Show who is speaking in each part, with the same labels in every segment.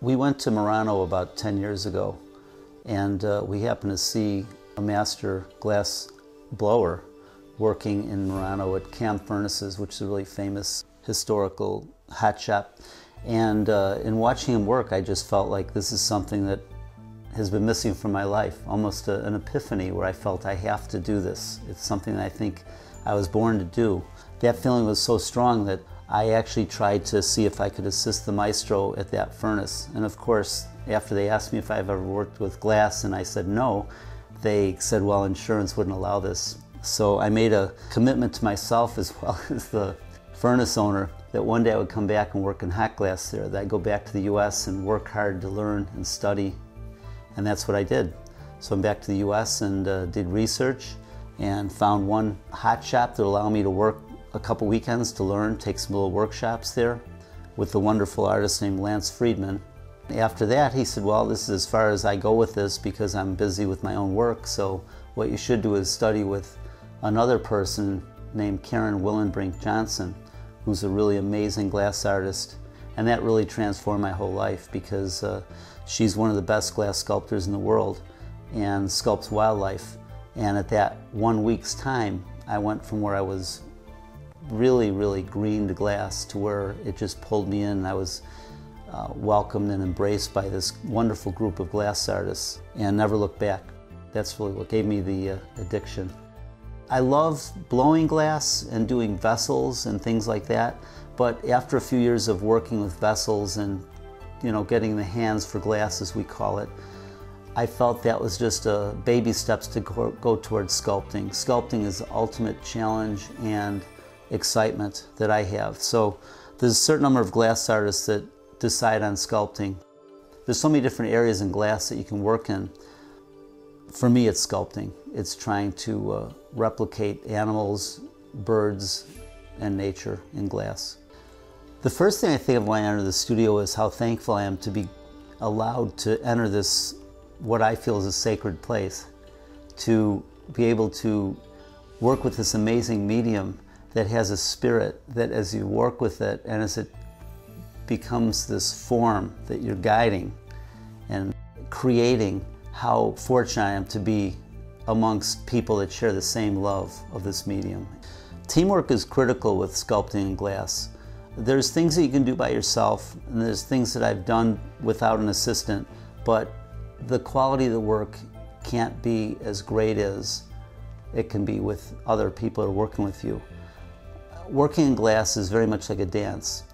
Speaker 1: We went to Murano about 10 years ago, and we happened to see a master glass blower working in Murano at Camp Furnaces, which is a really famous historical hot shop. And in watching him work, I just felt like this is something that has been missing from my life, almost an epiphany where I felt I have to do this. It's something that I think I was born to do. That feeling was so strong that I actually tried to see if I could assist the maestro at that furnace. And of course, after they asked me if I've ever worked with glass and I said no, they said, well, insurance wouldn't allow this. So I made a commitment to myself as well as the furnace owner that one day I would come back and work in hot glass there, that I'd go back to the US and work hard to learn and study. And that's what I did. So I'm back to the US and did research and found one hot shop that allowed me to work a couple weekends to learn, take some little workshops there with a wonderful artist named Lance Friedman. After that, he said, well, this is as far as I go with this because I'm busy with my own work, so what you should do is study with another person named Karen Willenbrink Johnson, who's a really amazing glass artist. And that really transformed my whole life because she's one of the best glass sculptors in the world and sculpts wildlife. And at that 1 week's time, I went from where I was really green to glass to where it just pulled me in. I was welcomed and embraced by this wonderful group of glass artists and never looked back. That's really what gave me the addiction. I love blowing glass and doing vessels and things like that, but after a few years of working with vessels and getting the hands for glass, as we call it, I felt that was just baby steps to go towards sculpting. Sculpting is the ultimate challenge and excitement that I have. So there's a certain number of glass artists that decide on sculpting. There's so many different areas in glass that you can work in. For me, it's sculpting. It's trying to replicate animals, birds, and nature in glass. The first thing I think of when I enter the studio is how thankful I am to be allowed to enter this, what I feel is a sacred place, to be able to work with this amazing medium that has a spirit that as you work with it and as it becomes this form that you're guiding and creating, how fortunate I am to be amongst people that share the same love of this medium. Teamwork is critical with sculpting in glass. There's things that you can do by yourself and there's things that I've done without an assistant, but the quality of the work can't be as great as it can be with other people that are working with you. Working in glass is very much like a dance,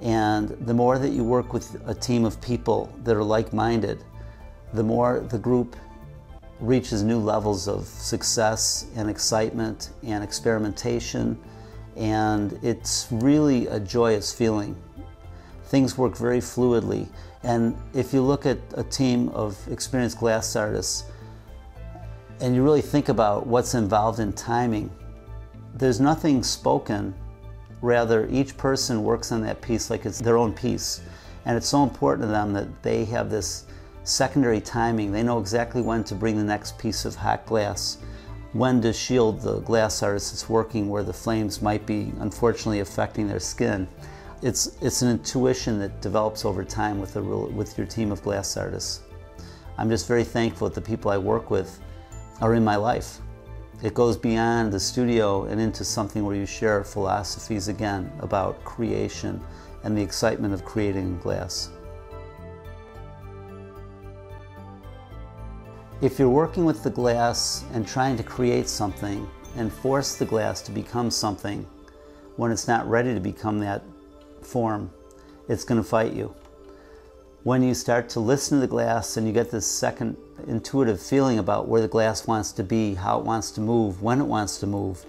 Speaker 1: and the more that you work with a team of people that are like-minded, the more the group reaches new levels of success and excitement and experimentation, and it's really a joyous feeling. Things work very fluidly, and if you look at a team of experienced glass artists and you really think about what's involved in timing, there's nothing spoken. Rather, each person works on that piece like it's their own piece. And it's so important to them that they have this secondary timing. They know exactly when to bring the next piece of hot glass, when to shield the glass artist that's working where the flames might be unfortunately affecting their skin. It's an intuition that develops over time with your team of glass artists. I'm just very thankful that the people I work with are in my life. It goes beyond the studio and into something where you share philosophies again about creation and the excitement of creating glass. If you're working with the glass and trying to create something and force the glass to become something when it's not ready to become that form, it's going to fight you. When you start to listen to the glass and you get this second intuitive feeling about where the glass wants to be, how it wants to move, when it wants to move,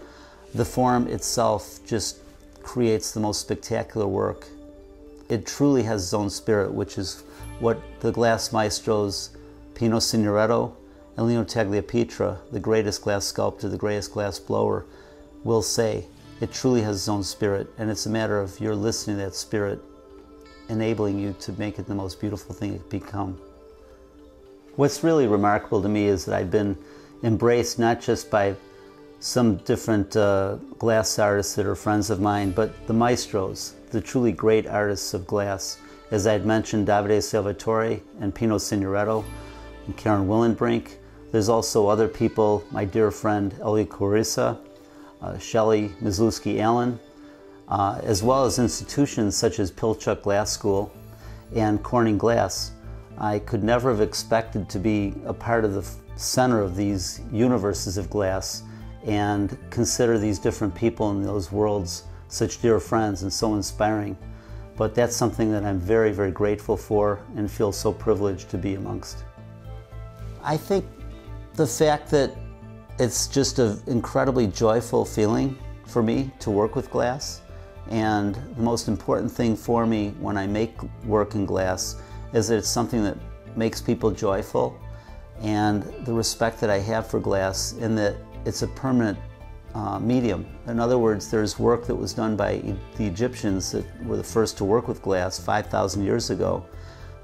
Speaker 1: the form itself just creates the most spectacular work. It truly has its own spirit, which is what the glass maestros Pino Signoretto and Lino Tagliapietra, the greatest glass sculptor, the greatest glass blower, will say. It truly has its own spirit, and it's a matter of your listening to that spirit enabling you to make it the most beautiful thing it can become. What's really remarkable to me is that I've been embraced not just by some different glass artists that are friends of mine, but the maestros, the truly great artists of glass. As I had mentioned, Davide Salvatore and Pino Signoretto and Karen Willenbrink. There's also other people, my dear friend Ellie Carissa, Shelley Mizlewski-Allen, as well as institutions such as Pilchuck Glass School and Corning Glass. I could never have expected to be a part of the center of these universes of glass and consider these different people in those worlds such dear friends and so inspiring. But that's something that I'm very, very grateful for and feel so privileged to be amongst. I think the fact that it's just an incredibly joyful feeling for me to work with glass, and the most important thing for me when I make work in glass is that it's something that makes people joyful, and the respect that I have for glass in that it's a permanent medium. In other words, there's work that was done by the Egyptians that were the first to work with glass 5,000 years ago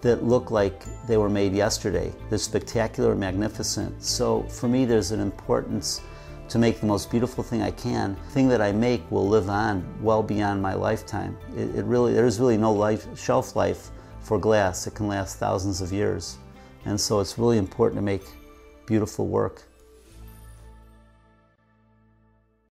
Speaker 1: that look like they were made yesterday. They're spectacular and magnificent. So for me, there's an importance to make the most beautiful thing I can. The thing that I make will live on well beyond my lifetime. There's really no shelf life for glass. It can last thousands of years. And so it's really important to make beautiful work.